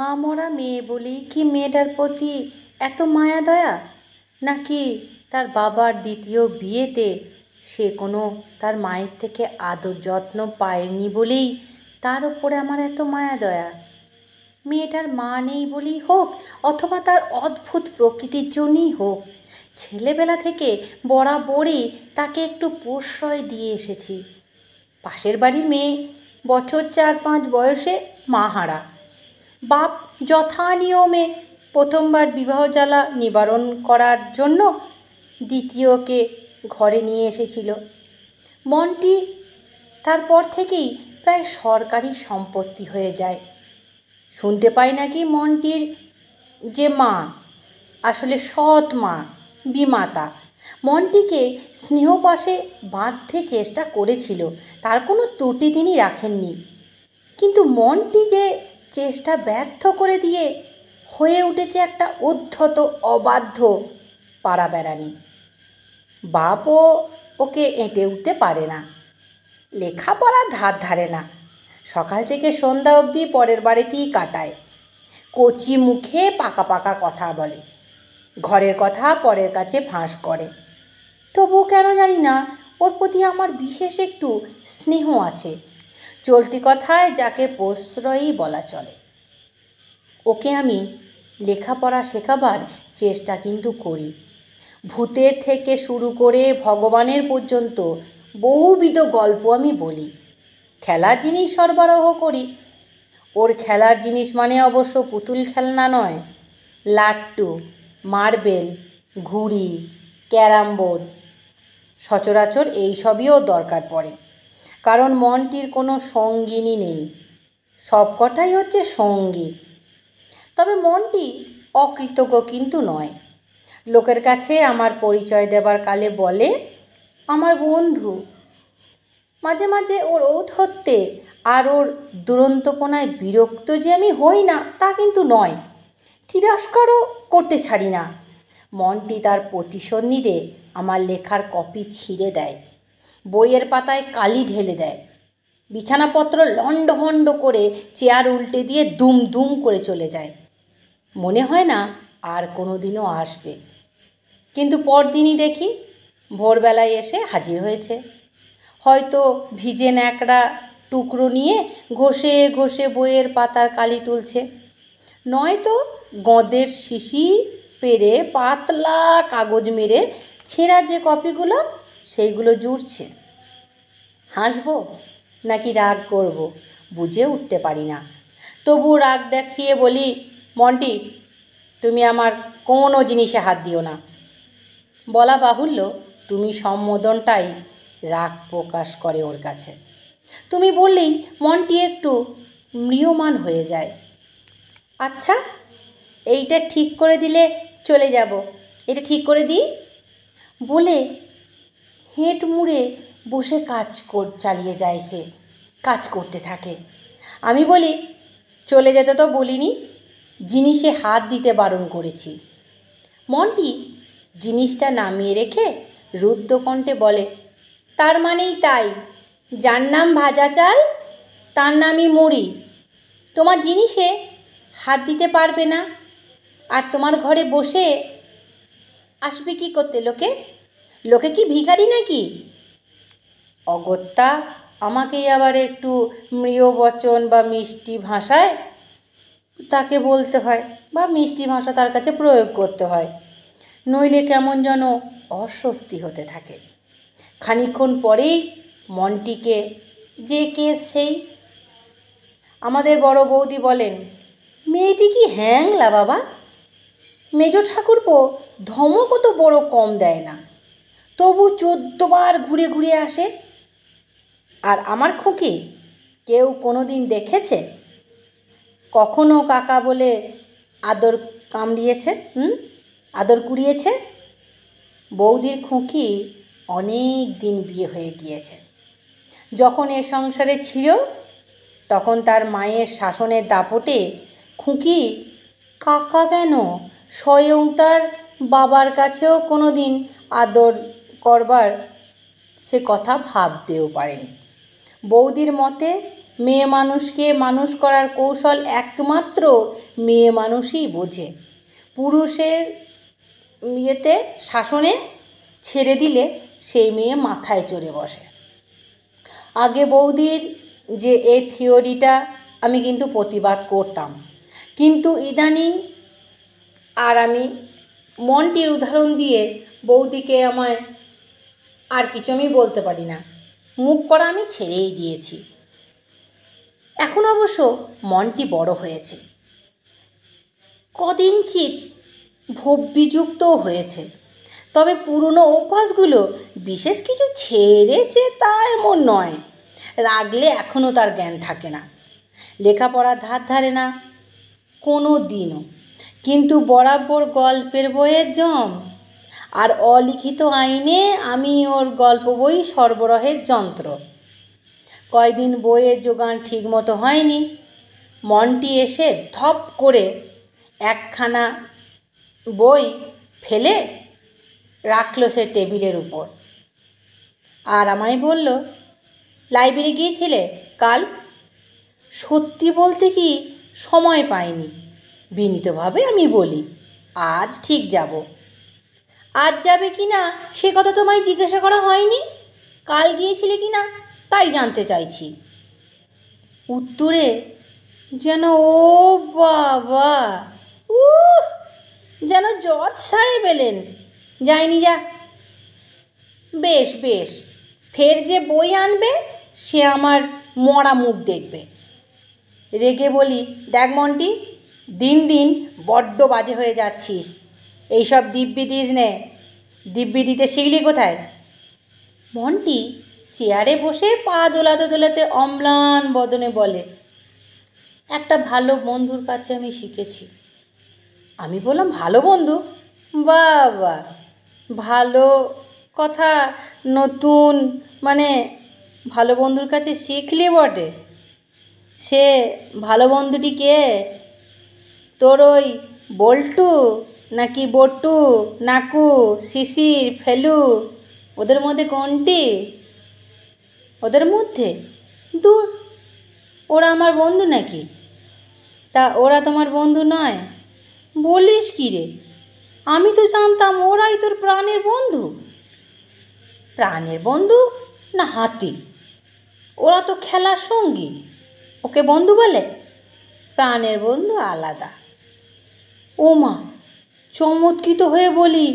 মা মরা মেয়ে বলেই কি মেয়েটার প্রতি এত মায়া দয়া, নাকি তার বাবার দ্বিতীয় বিয়েতে সে কোনো তার মায়ের থেকে আদর যত্ন পায়নি বলেই তার ওপরে আমার এত মায়া দয়া? মেয়েটার মা নেই বলেই হোক, অথবা তার অদ্ভুত প্রকৃতির জন্যই হোক, ছেলেবেলা থেকে বরাবরই তাকে একটু প্রশ্রয় দিয়ে এসেছি। পাশের বাড়ির মেয়ে বছর 4-5 বয়সে মা হারা। বাপ যথা নিয়মে প্রথমবার বিবাহ জ্বালা নিবারণ করার জন্য দ্বিতীয়কে ঘরে নিয়ে এসেছিল। মনটি তারপর থেকেই প্রায় সরকারি সম্পত্তি হয়ে যায়। শুনতে পাই নাকি মনটির যে মা আসলে সৎ মা, বিমাতা, মনটিকে স্নেহপাশে বাঁধতে চেষ্টা করেছিল, তার কোনো ত্রুটি তিনি রাখেননি। কিন্তু মনটি যে চেষ্টা ব্যর্থ করে দিয়ে হয়ে উঠেছে একটা উদ্ধত অবাধ্য পাড়া বেড়ানি। বাপও ওকে এঁটে উঠতে পারে না, লেখাপড়া ধার ধারে না, সকাল থেকে সন্ধ্যা অবধি পরের বাড়িতেই কাটায়। কচি মুখে পাকা পাকা কথা বলে, ঘরের কথা পরের কাছে ফাঁস করে। তবুও কেন জানি না ওর প্রতি আমার বিশেষ একটু স্নেহ আছে, চলতি কথায় যাকে প্রশ্রয়ই বলা চলে। ওকে আমি লেখাপড়া শেখাবার চেষ্টা কিন্তু করি। ভূতের থেকে শুরু করে ভগবানের পর্যন্ত বহুবিধ গল্প আমি বলি। খেলার জিনিস সরবরাহ করি। ওর খেলার জিনিস মানে অবশ্য পুতুল খেলনা নয়, লাট্টু, মার্বেল, ঘুড়ি, ক্যারাম বোর্ড। সচরাচর এইসবই ওর দরকার পড়ে, কারণ মনটির কোনো সঙ্গিনী নেই, সবকটাই হচ্ছে সঙ্গী। তবে মনটি অকৃতজ্ঞ কিন্তু নয়। লোকের কাছে আমার পরিচয় দেবার কালে বলে আমার বন্ধু। মাঝে মাঝে ওর ঔদ্ধত্যে আর ওর দুরন্তপনায় বিরক্ত যে আমি হই না তা কিন্তু নয়, তিরস্কারও করতে ছাড়ি না। মনটি তার প্রতিশোধ নিতে আমার লেখার কপি ছিঁড়ে দেয়, বইয়ের পাতায় কালি ঢেলে দেয়, বিছানাপত্র লণ্ডভণ্ড করে চেয়ার উল্টে দিয়ে দুম দুম করে চলে যায়। মনে হয় না আর কোনো দিনও আসবে, কিন্তু পরদিনই দেখি ভোরবেলায় এসে হাজির হয়েছে। হয়তো ভিজে ন্যাকড়া টুকরো নিয়ে ঘষে ঘষে বইয়ের পাতার কালি তুলছে, নয়তো গঁদের শিশি পেরে পাতলা কাগজ মেরে ছেঁড়া যে কপিগুলো সেইগুলো জুড়ছে। হাসবো নাকি রাগ করব বুঝে উঠতে পারি না। তবু রাগ দেখিয়ে বলি, মন্টি, তুমি আমার কোনো জিনিসে হাত দিও না। বলা বাহুল্য, তুমি সম্বোধনটাই রাগ প্রকাশ করে ওর কাছে। তুমি বললেই মনটি একটু ম্রিয়মাণ হয়ে যায়। আচ্ছা, এইটা ঠিক করে দিলে চলে যাব, এটা ঠিক করে দিই বলে হেঁট মুড়ে বসে চালিয়ে যায়। সে কাজ করতে থাকে। আমি বলি, চলে যেতে তো বলিনি, জিনিসে হাত দিতে বারণ করেছি। মনটি জিনিসটা নামিয়ে রেখে রুদ্ধ কণ্ঠে বলে, তার মানেই তাই, যার নাম ভাজা চাল তার নামই মুড়ি। তোমার জিনিসে হাত দিতে পারবে না, আর তোমার ঘরে বসে আসবে কি করতে লোকে? লোকে কি ভিখারি নাকি? অগত্যা আমাকেই আবার একটু মৃয় বচন বা মিষ্টি ভাষায় তাকে বলতে হয়, বা মিষ্টি ভাষা তার কাছে প্রয়োগ করতে হয়, নইলে কেমন যেন অস্বস্তি হতে থাকে। খানিকক্ষণ পরেই মনটিকে যে কে সেই। আমাদের বড় বৌদি বলেন, মেয়েটি কি হ্যাংলা বাবা, মেজ ঠাকুরপো ধমকও তো বড় কম দেয় না, তবু 14 বার ঘুরে ঘুরে আসে। আর আমার খুকি কেউ কোনো দিন দেখেছে কখনো কাকা বলে আদর কামড়িয়েছে, আদর কুড়িয়েছে? বৌদির খুকি অনেক দিন বিয়ে হয়ে গিয়েছে। যখন এ সংসারে ছিল তখন তার মায়ের শাসনের দাপটে খুকি কাকা কেন, স্বয়ং তার বাবার কাছেও কোনো দিন আদর করবার সে কথা ভাবতেও পারেনি। বৌদির মতে মেয়ে মানুষকে মানুষ করার কৌশল একমাত্র মেয়ে মানুষই বোঝে। পুরুষের শাসনে ছেড়ে দিলে সেই মেয়ে মাথায় চড়ে বসে। আগে বৌদির যে এই থিওরিটা আমি কিন্তু প্রতিবাদ করতাম, কিন্তু ইদানিং আর আমি মনটির উদাহরণ দিয়ে বৌদিকে আমায় আর কিছু আমি বলতে পারি না। মুখ করা আমি ছেড়েই দিয়েছি। এখন অবশ্য মনটি বড় হয়েছে, কদিনচিত ভব্যযুক্তও হয়েছে। তবে পুরনো অভ্যাসগুলো বিশেষ কিছু ছেড়েছে তা এমন নয়। রাগলে এখনও তার জ্ঞান থাকে না, লেখাপড়ার ধার ধারে না কোনো দিনও, কিন্তু বরাবর গল্পের বইয়ের জম। আর অলিখিত আইনে আমি ওর গল্প বই সরবরাহের যন্ত্র। কয়দিন বইয়ের জোগান ঠিক মতো হয়নি, মনটি এসে ধপ করে একখানা বই ফেলে রাখলো সে টেবিলের উপর, আর আমায় বলল, লাইব্রেরি গিয়েছিলে কাল? সত্যি বলতে কি সময় পাইনি। বিনীতভাবে আমি বলি, আজ ঠিক যাব। আজ যাবে কি না সে কথা তোমায় জিজ্ঞাসা করা হয়নি। কাল গিয়েছিলে কি না তাই জানতে চাইছি। উত্তরে যেন ও বাবা, যেন জজ সাহেব এলেন। যাইনি যা। বেশ বেশ, ফের যে বই আনবে সে আমার মরা মুখ দেখবে। রেগে বলি, দেখ মন্টি, দিন দিন বড্ড বাজে হয়ে যাচ্ছিস। এইসব দিব্যি দিস নে। দিব্যি দিতে শিখলি কোথায়? মন্টি চেয়ারে বসে পা দোলাতে দোলাতে অম্লান বদনে বলে, একটা ভালো বন্ধুর কাছে আমি শিখেছি। আমি বললাম, ভালো বন্ধু? বাবা, ভালো কথা নতুন, মানে ভালো বন্ধুর কাছে শিখলি বটে। সে ভালো বন্ধুটি কে? তোর ওই বল্টু নাকি বট্টু, নাকু, শিশির, ফেলু, ওদের মধ্যে কোনটি? ওদের মধ্যে? দূর, ওরা আমার বন্ধু নাকি? তা ওরা তোমার বন্ধু নয়? বলিস কি রে, আমি তো জানতাম ওরাই তোর প্রাণের বন্ধু। প্রাণের বন্ধু না হাতি? ওরা তো খেলার সঙ্গী, ওকে বন্ধু বলে? প্রাণের বন্ধু আলাদা। ও মা, চমৎকৃত হয়ে বলি,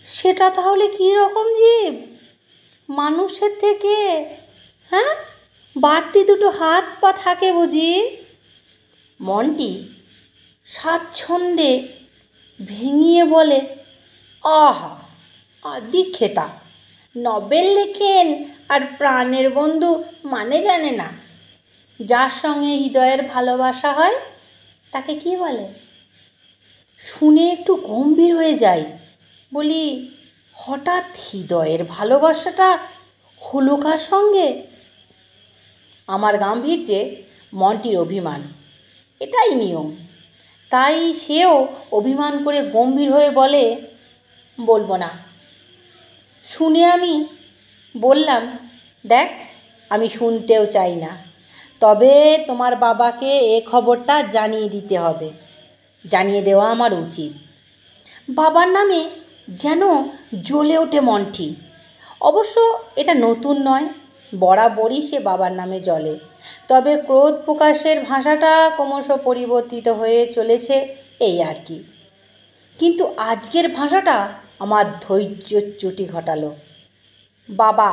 সেটা তাহলে কী রকম জীব? মানুষের থেকে হ্যাঁ বাড়তি দুটো হাত পা থাকে বুঝি? মনটি স্বাচ্ছন্দ্যে ভেঙিয়ে বলে, আহা, আদিক্ষেতা, নবেল লেখেন আর প্রাণের বন্ধু মানে জানে না। যার সঙ্গে হৃদয়ের ভালোবাসা হয় তাকে কি বলে? শুনে একটু গম্ভীর হয়ে যাই। বলি, হঠাৎ হৃদয়ের ভালোবাসাটা হলো কার সঙ্গে? আমার গাম্ভীর্যে মনটির অভিমান, এটাই নিয়ম। তাই সেও অভিমান করে গম্ভীর হয়ে বলে, বলবো না। শুনে আমি বললাম, দেখ, আমি শুনতেও চাই না, তবে তোমার বাবাকে এ খবরটা জানিয়ে দিতে হবে। জানিয়ে দেওয়া আমার উচিত। বাবার নামে যেন জ্বলে ওঠে মনটি। অবশ্য এটা নতুন নয়, বরাবরই সে বাবার নামে জ্বলে। তবে ক্রোধ প্রকাশের ভাষাটা ক্রমশ পরিবর্তিত হয়ে চলেছে, এই আর কি। কিন্তু আজকের ভাষাটা আমার ধৈর্যচ্যুতি ঘটালো। বাবা,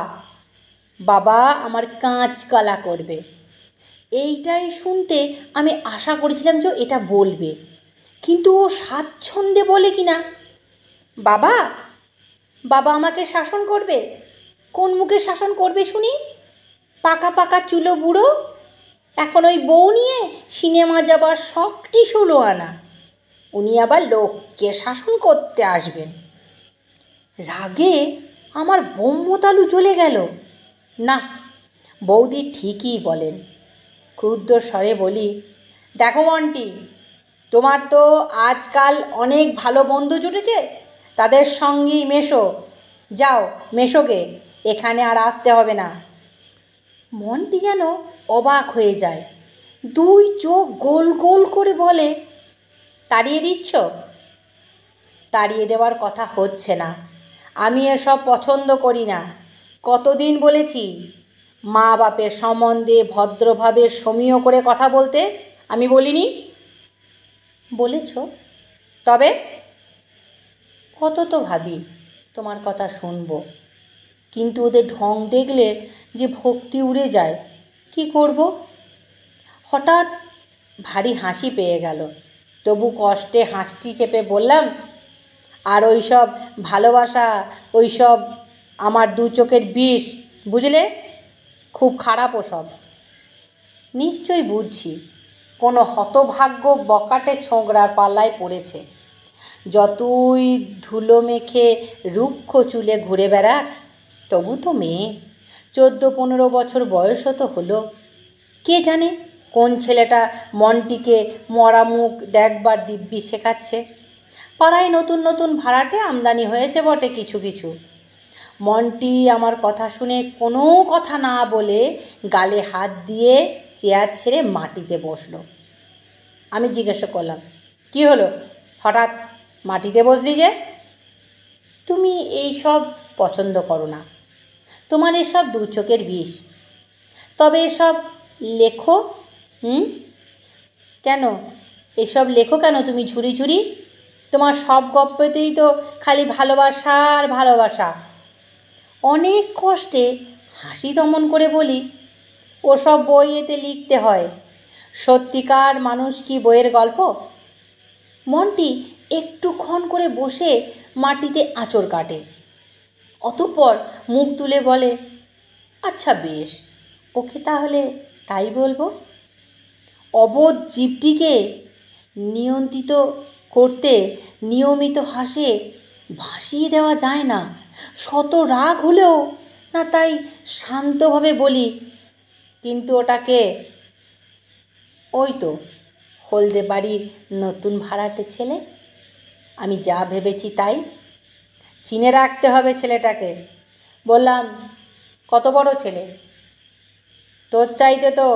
বাবা আমার কাঁচ কালা করবে, এইটাই শুনতে আমি আশা করেছিলাম যে এটা বলবে, কিন্তু ও স্বাচ্ছন্দ্যে বলে কি না, বাবা, বাবা আমাকে শাসন করবে। কোন মুখে শাসন করবে শুনি? পাকা পাকা চুলো বুড়ো, এখন ওই বউ নিয়ে সিনেমা যাবার শখটি 16 আনা। উনি আবার লোককে শাসন করতে আসবেন। রাগে আমার ব্রহ্মতালু জ্বলে গেল। না, বৌদি ঠিকই বলেন। ক্রুদ্ধ স্বরে বলি, দেখো মন্টি, তোমার তো আজকাল অনেক ভালো বন্ধু জুটেছে, তাদের সঙ্গেই মেশো। যাও মেশোগে, এখানে আর আসতে হবে না। মনটি যেন অবাক হয়ে যায়, দুই চোখ গোল গোল করে বলে, তাড়িয়ে দিচ্ছ? তাড়িয়ে দেওয়ার কথা হচ্ছে না, আমি এসব পছন্দ করি না। কতদিন বলেছি মা বাপের সম্বন্ধে ভদ্রভাবে সমীহ করে কথা বলতে, আমি বলিনি? বলেছ। তবে কত তো ভাবি তোমার কথা শুনবো, কিন্তু ওদের ঢং দেখলে যে ভক্তি উড়ে যায়, কি করব? হঠাৎ ভারী হাসি পেয়ে গেল, তবু কষ্টে হাসি চেপে বললাম, আর ওই সব ভালোবাসা, ওই সব আমার দু চোখের বিষ, বুঝলে? খুব খারাপ ওসব। নিশ্চয়ই বুঝছি, কোনো হতভাগ্য বকাটে ছোঁকড়ার পাল্লায় পড়েছে। যতই ধুলো মেখে রুক্ষ চুলে ঘুরে বেড়াক, তবু তো মেয়ে, 14-15 বছর বয়সও তো হলো। কে জানে কোন ছেলেটা মনটিকে মরা মুখ দেখবার দিব্যি শেখাচ্ছে। পাড়ায় নতুন নতুন ভাড়াটে আমদানি হয়েছে বটে কিছু কিছু। মনটি আমার কথা শুনে কোনো কথা না বলে গালে হাত দিয়ে চেয়ার ছেড়ে মাটিতে বসলো। আমি জিজ্ঞাসা করলাম, কি হলো, হঠাৎ মাটিতে বসলি যে? তুমি এই সব পছন্দ করো না, তোমার এসব দু চোখের বিষ। তবে এসব লেখো? কেন এসব লেখো কেন তুমি ঝুরি ঝুরি? তোমার সব গল্পতেই তো খালি ভালোবাসা আর ভালোবাসা। অনেক কষ্টে হাসি দমন করে বলি, ওসব বই এতে লিখতে হয়, সত্যিকার মানুষ কি বইয়ের গল্প? মনটি একটুক্ষণ করে বসে মাটিতে আঁচড় কাটে, অতঃপর মুখ তুলে বলে, আচ্ছা বেশ, ওকে তাহলে তাই বলবো। অবোধ জীবটিকে নিয়ন্ত্রিত করতে নিয়মিত হাসে ভাসিয়ে দেওয়া যায় না, শত রাগ হলেও না, তাই শান্তভাবে বলি, কিন্তু ওটাকে? ওই তো হলদে বাড়ির নতুন ভাড়াটে ছেলে। আমি যা ভেবেছি তাই। চিনে রাখতে হবে ছেলেটাকে। বললাম, কত বড় ছেলে? তোর চাইতে তো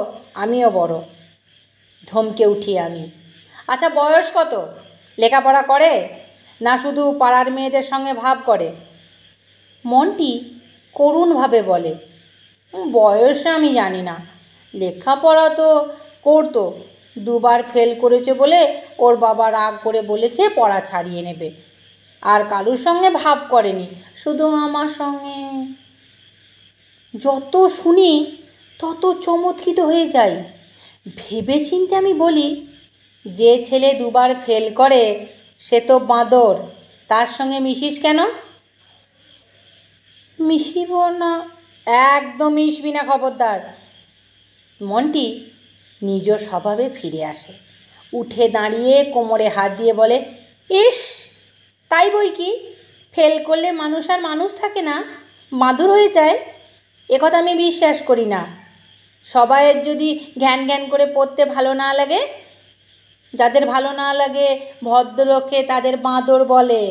আমিও বড়। ধমকে উঠি আমি। আচ্ছা বয়স কত? লেখাপড়া করে না শুধু পাড়ার মেয়েদের সঙ্গে ভাব করে? মনটি করুণভাবে বলে, বয়স আমি জানি না, লেখাপড়া তো করতো, 2বার ফেল করেছে বলে ওর বাবা রাগ করে বলেছে পড়া ছাড়িয়ে নেবে। আর কারুর সঙ্গে ভাব করেনি, শুধু আমার সঙ্গে। যত শুনি তত চমৎকৃত হয়ে যাই। ভেবে চিন্তে আমি বলি, যে ছেলে 2বার ফেল করে সে তো বাঁদর, তার সঙ্গে মিশিস কেন? মিশিব না? একদম মিশবি না, খবরদার। মনটি নিজ স্বভাবে ফিরে আসে, উঠে দাঁড়িয়ে কোমরে হাত দিয়ে বলে, ইস, তাই বই কি, ফেল করলে মানুষ আর মানুষ থাকে না, বাঁদর হয়ে যায়? একথা আমি বিশ্বাস করি না। সবাইয়ের যদি ঘ্যান ঘ্যান করে পড়তে ভালো না লাগে, যাদের ভালো না লাগে ভদ্রলোকে তাদের বাঁদর বলে।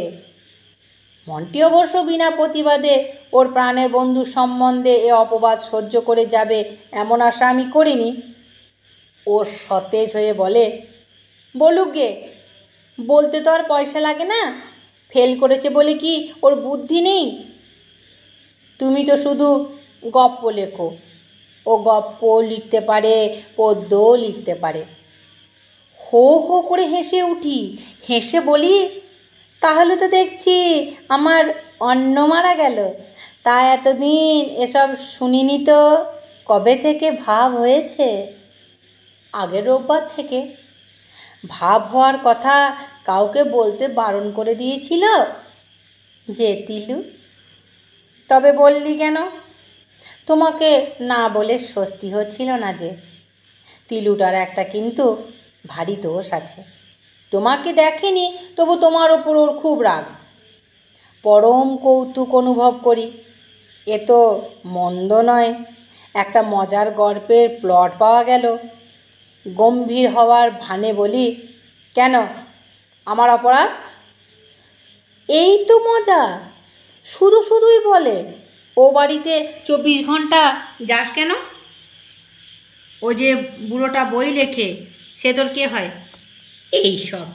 মনটি অবশ্য বিনা প্রতিবাদে ওর প্রাণের বন্ধু সম্বন্ধে এ অপবাদ সহ্য করে যাবে এমন আশা আমি করিনি। ও সতেজ হয়ে বলে, বলুক গে, বলতে তো আর পয়সা লাগে না, ফেল করেছে বলে কি ওর বুদ্ধি নেই? তুমি তো শুধু গপ্প লেখো, ও গপ্প লিখতে পারে, পদ্যও লিখতে পারে। হো হো করে হেসে উঠি, হেসে বলি, তাহলে তো দেখছি আমার অন্ন মারা গেল। তা এতদিন এসব শুনিনি তো। কবে থেকে ভাব হয়েছে? আগের রোববার থেকে। ভাব হওয়ার কথা কাউকে বলতে বারণ করে দিয়েছিল যে তিলু? তবে বললি কেন? তোমাকে না বলে স্বস্তি হচ্ছিল না যে। তিলুটার একটা কিন্তু ভারী দোষ আছে, তোমাকে দেখেনি তবু তোমার ওপর ওর খুব রাগ। পরম কৌতুক অনুভব করি, এ তো মন্দ নয়। একটা মজার গল্পের প্লট পাওয়া গেল। গম্ভীর হওয়ার ভানে বলি, কেন, আমার অপরাধ? এই তো মজা, শুধু শুধুই বলে, ও বাড়িতে 24 ঘন্টা যাস কেন? ও যে বুড়োটা বই লেখে সে তোর কে হয়? এই সব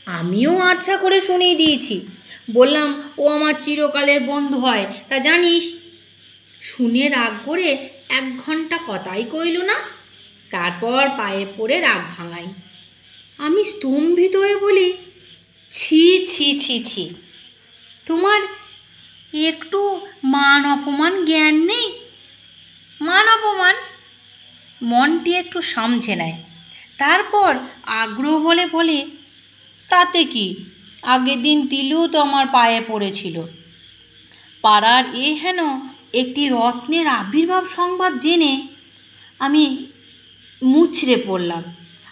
আমিও আচ্ছা করে শুনিয়ে দিয়েছি, বললাম ও আমার চিরকালের বন্ধু হয়, তা জানিস। শুনে রাগ করে 1 ঘন্টা কথাই কইল না। তারপর পায়ে পড়ে রাগ ভাঙাই। আমি স্তম্ভিত হয়ে বলি, ছি ছি ছি ছি, তোমার একটু মান অপমান জ্ঞান নেই? মান অপমান? মনটি একটু সামছে নেয়, তারপর আগ্রহ বলে বলে, তাতে কি, আগের দিন তিলু তো আমার পায়ে পড়েছিল। পাড়ার হেন একটি রত্নের আবির্ভাব সংবাদ জেনে আমি মুচড়ে পড়লাম।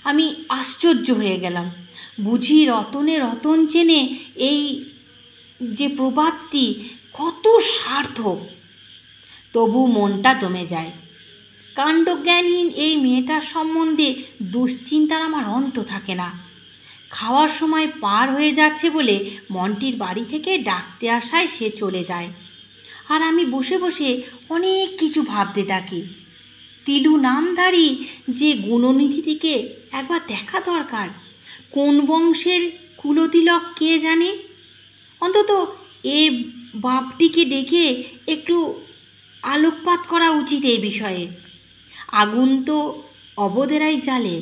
আমি আশ্চর্য হয়ে গেলাম। বুঝি রতনে রতন চেনে এই যে প্রবাদটি কত সার্থক। তবু মনটা দমে যায়। কাণ্ডজ্ঞানহীন এই মেয়েটার সম্বন্ধে দুশ্চিন্তার আমার অন্ত থাকে না। খাওয়ার সময় পার হয়ে যাচ্ছে বলে মন্টির বাড়ি থেকে ডাকতে আসায় সে চলে যায়, আর আমি বসে বসে অনেক কিছু ভাবতে থাকি। তিলু নামধারী যে গুণনিধিটিকে একবার দেখা দরকার। কোন বংশের কুলতিলক কে জানে? অন্তত এ বাপটিকে ডেকে একটু আলোকপাত করা উচিত এই বিষয়ে। আগুন তো অবদেরাই জ্বালে,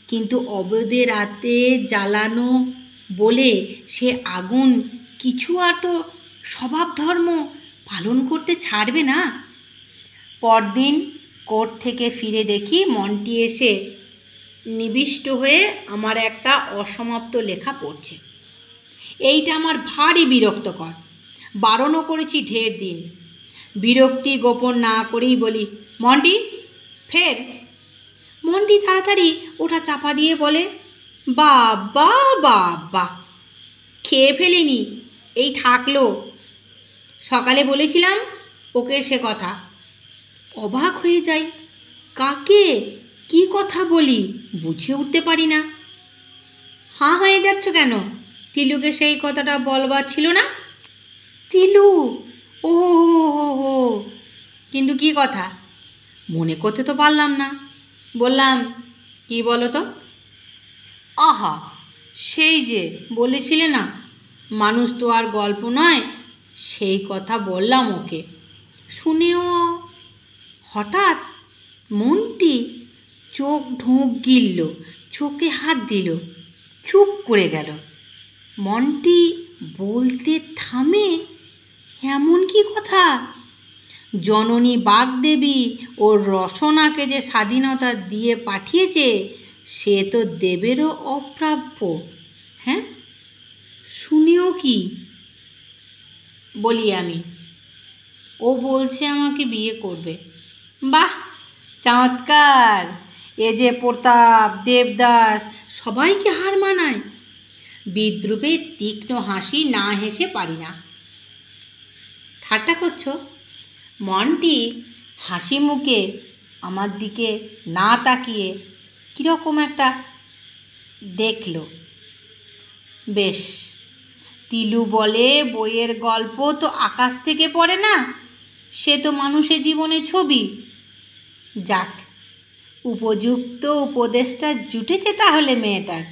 কিন্তু অবদে রাতে জ্বালানো বলে সে আগুন কিছু আর তো স্বভাব ধর্ম পালন করতে ছাড়বে না। পরদিন কোর্ট থেকে ফিরে দেখি মন্টি এসে নিবিষ্ট হয়ে আমার একটা অসমাপ্ত লেখা পড়ছে। এইটা আমার ভারী বিরক্তকর। বারণও করেছি ঢের দিন। বিরক্তি গোপন না করেই বলি, মন্টি ফের। মন্টি তাড়াতাড়ি ওটা চাপা দিয়ে বলে, বাবা বাবা, খেয়ে ফেলিনি, এই থাকলো। সকালে বলেছিলাম ওকে সে কথা। অবাক হয়ে যাই, কাকে কি কথা বলি বুঝে উঠতে পারি না। হাঁ হয়ে যাচ্ছ কেন? তিলুকে সেই কথাটা বলবার ছিল না? তিলু? ও হো, কিন্তু কি কথা মনে করতে তো পারলাম না। বললাম, কি বলো তো? আহা, সেই যে বলেছিলে না মানুষ তো আর গল্প নয়, সেই কথা বললাম ওকে। শুনেও হঠাৎ মনটি চোখ ঢোক গিলল, চোখে হাত দিল, চুপ করে গেল। মনটি বলতে থামে, এমন কি কথা? জননী বাগদেবী ওর রসনাকে যে স্বাধীনতা দিয়ে পাঠিয়েছে সে তো দেবেরও অপ্রাপ্য। হ্যাঁ, শুনেও কি বলি আমি? ও বলছে আমাকে বিয়ে করবে। বাহ, চমৎকার! এ যে প্রতাপ, দেবদাস সবাইকে হার মানায়। বিদ্রুপে তীক্ষ্ণ হাসি না হেসে পারি না। ঠাট্টা করছো? মনটি হাসি মুখে আমার দিকে না তাকিয়ে কীরকম একটা দেখল। বেশ, তিলু বলে বইয়ের গল্প তো আকাশ থেকে পড়ে না, সে তো মানুষের জীবনে ছবি। যাক, উপযুক্ত উপদেশটা জুটেছে তাহলে মেয়েটার।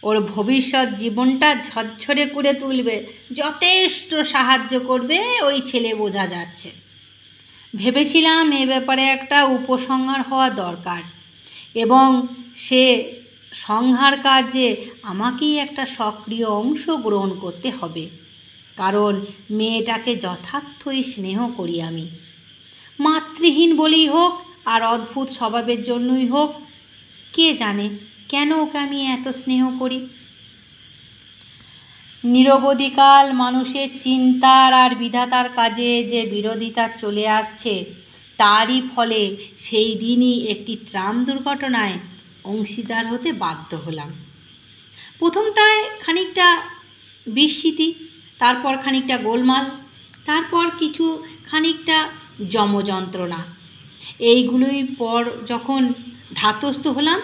ওর ভবিষ্যৎ জীবনটা ঝরঝরে করে তুলবে, যথেষ্ট সাহায্য করবে ওই ছেলে, বোঝা যাচ্ছে। ভেবেছিলাম এ ব্যাপারে একটা উপসংহার হওয়া দরকার, এবং সে সংহার কার্যে আমাকেই একটা সক্রিয় অংশ গ্রহণ করতে হবে, কারণ মেয়েটাকে যথার্থই স্নেহ করি আমি। মাতৃহীন বলেই হোক আর অদ্ভুত স্বভাবের জন্যই হোক, কে জানে কেন ওকে আমি এত স্নেহ করি। নিরবধিকাল মানুষের চিন্তার আর বিধাতার কাজে যে বিরোধিতা চলে আসছে, তারই ফলে সেই দিনই একটি ট্রাম দুর্ঘটনায় অংশীদার হতে বাধ্য হলাম। প্রথমটায় খানিকটা বিস্মৃতি, তারপর খানিকটা গোলমাল, তারপর খানিকটা যমযন্ত্রণা। এইগুলোই পর যখন ধাতস্থ হলাম,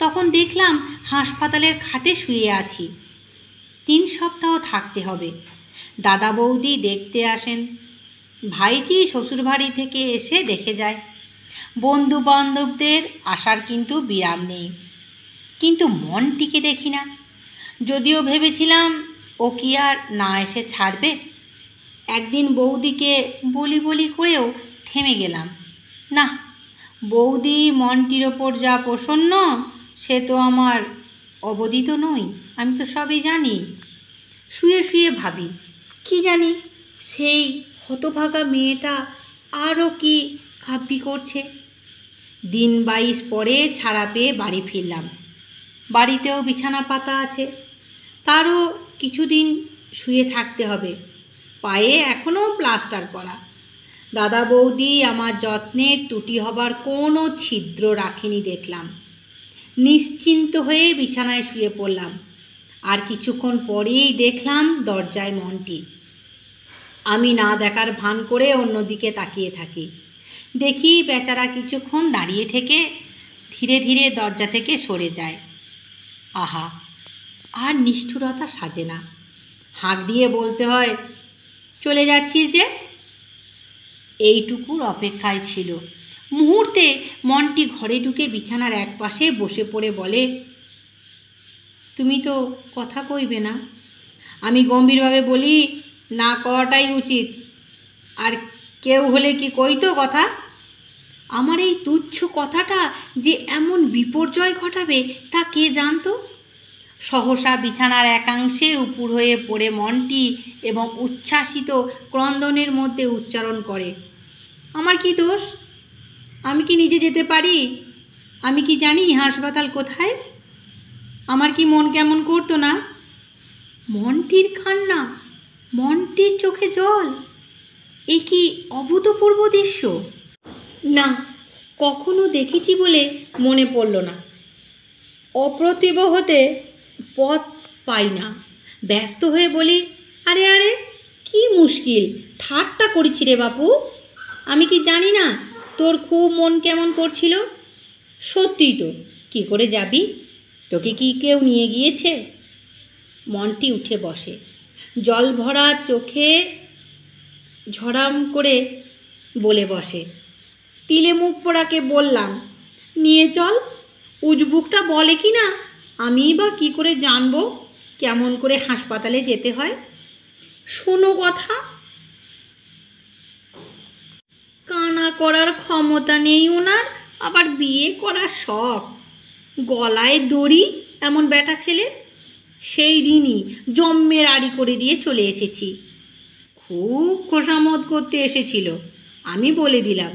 তখন দেখলাম হাসপাতালের খাটে শুয়ে আছি। 3 সপ্তাহ থাকতে হবে। দাদা বৌদি দেখতে আসেন, ভাইজি শ্বশুরবাড়ি থেকে এসে দেখে যায়। বন্ধু বান্ধবদের আসার কিন্তু বিরাম নেই, কিন্তু মনটিকে দেখি না। যদিও ভেবেছিলাম ও কি আর না এসে ছাড়বে। একদিন বৌদিকে বলি বলি করেও থেমে গেলাম। না, বৌদি মনটির ওপর যা প্রসন্ন সে তো আমার অবদিত নই, আমি তো সবই জানি। শুয়ে শুয়ে ভাবি, কি জানি সেই হতভাগা মেয়েটা আরও কি কাব্যি করছে। দিন 22 পরে ছাড়া পেয়ে বাড়ি ফিরলাম। বাড়িতেও বিছানা পাতা আছে, তারও কিছুদিন শুয়ে থাকতে হবে। পায়ে এখনও প্লাস্টার করা। দাদা বৌদি আমার যত্নের ত্রুটি হবার কোনো ছিদ্র রাখেনি দেখলাম। নিশ্চিন্ত হয়ে বিছানায় শুয়ে পড়লাম। আর কিছুক্ষণ পরেই দেখলাম দরজায় মন্টি। আমি না দেখার ভান করে অন্যদিকে তাকিয়ে থাকি। দেখি বেচারা কিছুক্ষণ দাঁড়িয়ে থেকে ধীরে ধীরে দরজা থেকে সরে যায়। আহা, আর নিষ্ঠুরতা সাজে না। হাঁক দিয়ে বলতে হয়, চলে যাচ্ছিস যে? এইটুকুর অপেক্ষায় ছিল। মুহূর্তে মনটি ঘরে ঢুকে বিছানার এক পাশে বসে পড়ে বলে, তুমি তো কথা কইবে না? আমি গম্ভীরভাবে বলি, না কওয়াটাই উচিত। আর কেউ হলে কি কইতো কথা? আমার এই তুচ্ছ কথাটা যে এমন বিপর্যয় ঘটাবে তা কে জানতো? সহসা বিছানার একাংশে উপুড় হয়ে পড়ে মনটি এবং উচ্ছ্বাসিত ক্রন্দনের মধ্যে উচ্চারণ করে, আমার কি দোষ? আমি কি নিজে যেতে পারি? আমি কি জানি হাসপাতাল কোথায়? আমার কি মন কেমন করতো না? মনটির কান্না, মনটির চোখে জল, এ কি অভূতপূর্ব দৃশ্য! না, কখনো দেখেছি বলে মনে পড়ল না। অপ্রতিভ হতে পথ পাই না। ব্যস্ত হয়ে বলি, আরে আরে, কি মুশকিল, ঠাট্টা করেছি রে বাপু। আমি কি জানি না তোর খুব মন কেমন করছিল? সত্যিই তো, কি করে যাবি? তোকে কি কেউ নিয়ে গিয়েছে? মনটি উঠে বসে, জল ভরা চোখে ঝরাম করে বলে বসে, তিলে মুখ পোড়াকে বললাম, নিয়ে চল। উজবুকটা বলে কি না, আমিই বা কী করে জানবো কেমন করে হাসপাতালে যেতে হয়? শোনো কথা, কানা করার ক্ষমতা নেই ওনার, আবার বিয়ে করার শখ। গলায় দড়ি এমন বেটা ছেলে। সেই দিনই জম্মের আড়ি করে দিয়ে চলে এসেছি। খুব খোসামত করতে এসেছিল। আমি বলে দিলাম,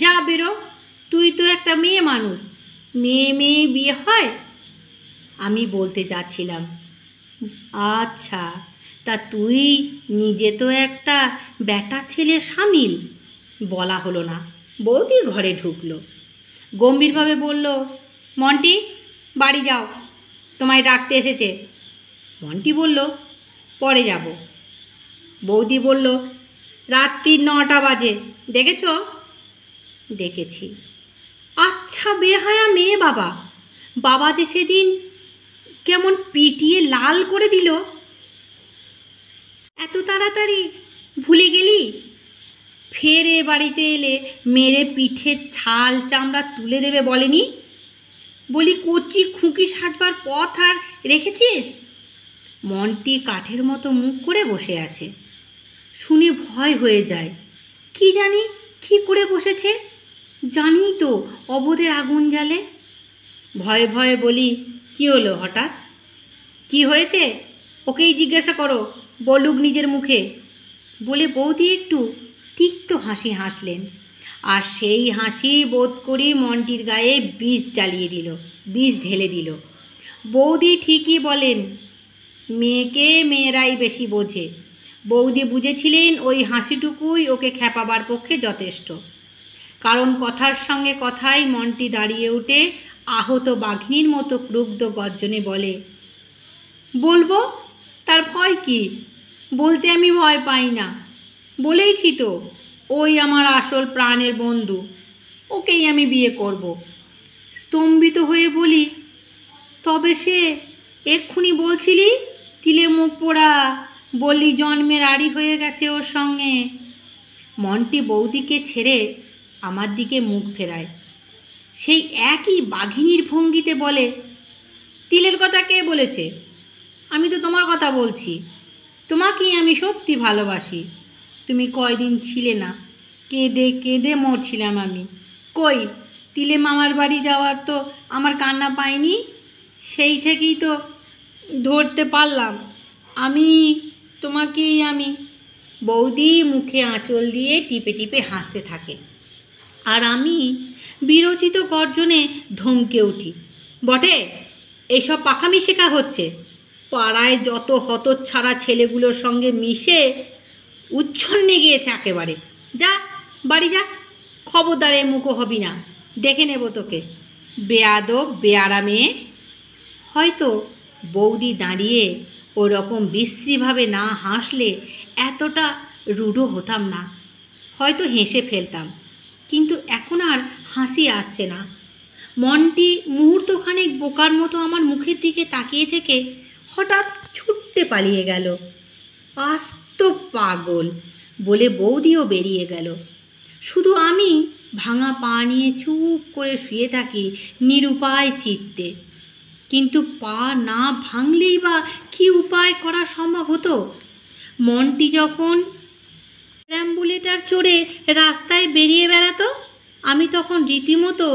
যা বেরো, তুই তো একটা মেয়ে মানুষ, মেয়ে মেয়ে বিয়ে হয়। আমি বলতে যাচ্ছিলাম, আচ্ছা, তা তুই নিজে তো একটা বেটা ছেলে সামিল। বলা হলো না। বৌদি ঘরে ঢুকলো, গম্ভীরভাবে বলল, মন্টি, বাড়ি যাও, তোমায় ডাকতে এসেছে। মন্টি বলল, পরে যাব। বৌদি বলল, রাত্রি 9টা বাজে, দেখেছ? দেখেছি। আচ্ছা বেহায়া মেয়ে বাবা, বাবা যে সেদিন কেমন পিটিয়ে লাল করে দিল, এত তাড়াতাড়ি ভুলে গেলি? ফের এ বাড়িতে এলে মেরে পিঠের ছাল চামড়া তুলে দেবে বলেনি? বলি কচি খুঁকি সাজবার পথ আর রেখেছিস? মনটি কাঠের মতো মুখ করে বসে আছে। শুনে ভয় হয়ে যায়। কি জানি কী করে বসেছে, জানি তো অবোধের আগুন জ্বালে। ভয়ে ভয়ে বলি, কি হলো হঠাৎ? কি হয়েছে ওকেই জিজ্ঞাসা করো, বলুক নিজের মুখে। বলে বৌদি একটু তিক্ত হাসি হাসলেন। আর সেই হাসি বোধ করি মনটির গায়ে বিষ ঢেলে দিল। বৌদি ঠিকই বলেন, মেয়েকে মেয়েরাই বেশি বোঝে। বৌদি বুঝেছিলেন ওই হাসিটুকুই ওকে খেপাবার পক্ষে যথেষ্ট। কারণ কথার সঙ্গে কথায় মনটি দাঁড়িয়ে উঠে আহত বাঘিনীর মতো ক্রুদ্ধ গর্জনে বলে, বলবো, তার ভয় কি? বলতে আমি ভয় পাই না। বলেইছি তো, ওই আমার আসল প্রাণের বন্ধু, ওকেই আমি বিয়ে করব। স্তম্ভিত হয়ে বলি, তবে সে এক্ষুনি বলছিলি তিলে মুখ পোড়া, বললি জন্মের আড়ি হয়ে গেছে ওর সঙ্গে। মনটি বৌদিকে ছেড়ে আমার দিকে মুখ ফেরায়। সেই একই বাঘিনীর ভঙ্গিতে বলে, তিলের কথা কে বলেছে? আমি তো তোমার কথা বলছি। তোমাকেই আমি সত্যি ভালোবাসি। তুমি কয়দিন ছিলে না, কেঁদে কেঁদে মরছিলাম আমি। কই, তিলে মামার বাড়ি যাওয়ার তো আমার কান্না পাইনি। সেই থেকেই তো ধরতে পারলাম তোমাকেই আমি। বৌদি মুখে আঁচল দিয়ে টিপে টিপে হাসতে থাকে, আর আমি বিরচিত গর্জনে ধমকে উঠি, বটে, এইসব পাখামি শেখা হচ্ছে। পাড়ায় যত হতচ্ছাড়া ছেলেগুলোর সঙ্গে মিশে উচ্ছন্নে গিয়েছে একেবারে। যা, বাড়ি যা, খবরদারে মুখো হবি না, দেখে নেব তোকে, বেয়াদব বেয়ারা মেয়ে। হয়তো বৌদি দাঁড়িয়ে ওরকম বিশ্রীভাবে না হাসলে এতটা রূঢ় হতাম না, হয়তো হেসে ফেলতাম। কিন্তু এখন আর হাসি আসছে না। মনটি মুহূর্তখানেক বোকার মতো আমার মুখের দিকে তাকিয়ে থেকে হঠাৎ ছুটতে পালিয়ে গেল। আস্ত পাগল বলে বৌদিও বেরিয়ে গেল। শুধু আমি ভাঙা পা নিয়ে চুপ করে শুয়ে থাকি নিরুপায় চিত্তে। কিন্তু পা না ভাঙলেই বা কী উপায় করা সম্ভব হতো? মনটি যখন অ্যাম্বুলেটার চড়ে রাস্তায় বেরিয়ে বেড়াতো, আমি তখন রীতিমতো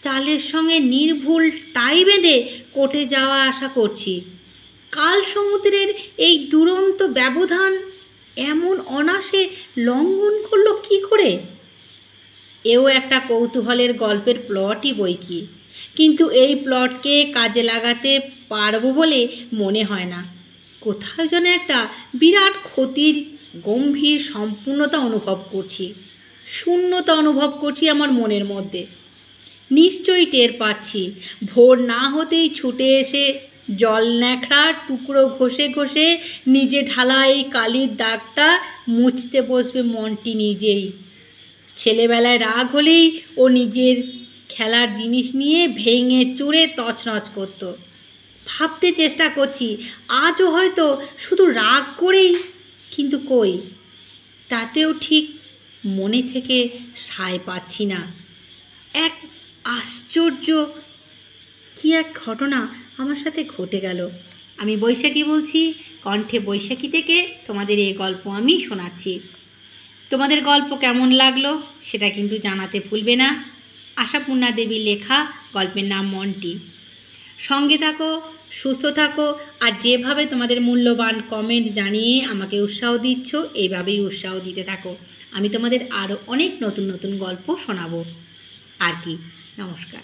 চালের সঙ্গে নির্ভুল টাই বেঁধে কোর্টে যাওয়া আসা করছি। কাল সমুদ্রের এই দুরন্ত ব্যবধান এমন অনাসে লঙ্ঘন করলো কি করে? এও একটা কৌতূহলের গল্পের প্লটই বই কি, কিন্তু এই প্লটকে কাজে লাগাতে পারবো বলে মনে হয় না। কোথাও যেন একটা বিরাট ক্ষতির গম্ভীর সম্পূর্ণতা অনুভব করছি, শূন্যতা অনুভব করছি আমার মনের মধ্যে। নিশ্চয়ই টের পাচ্ছি, ভোর না হতেই ছুটে এসে জল ন্যাকড়া টুকরো ঘষে ঘষে নিজে ঢালা এই কালির দাগটা মুছতে বসবে মনটি নিজেই। ছেলেবেলায় রাগ হলেই ও নিজের খেলার জিনিস নিয়ে ভেঙে চুরে তছনছ করত। ভাবতে চেষ্টা করছি আজও হয়তো শুধু রাগ করেই, কিন্তু কই, তাতেও ঠিক মনে থেকে সায় পাচ্ছি না। এক আশ্চর্য কি এক ঘটনা আমার সাথে ঘটে গেল। আমি বৈশাখী বলছি, কণ্ঠে বৈশাখী থেকে তোমাদের এই গল্প আমি শোনাচ্ছি। তোমাদের গল্প কেমন লাগলো সেটা কিন্তু জানাতে ভুলবে না। আশাপূর্ণা দেবীর লেখা গল্পের নাম মন্টি। সঙ্গে থাকো, সুস্থ থাকো, আর যেভাবে তোমাদের মূল্যবান কমেন্ট জানিয়ে আমাকে উৎসাহ দিচ্ছ, এইভাবেই উৎসাহ দিতে থাকো। আমি তোমাদের আরও অনেক নতুন নতুন গল্প শোনাবো। আর কি, নমস্কার।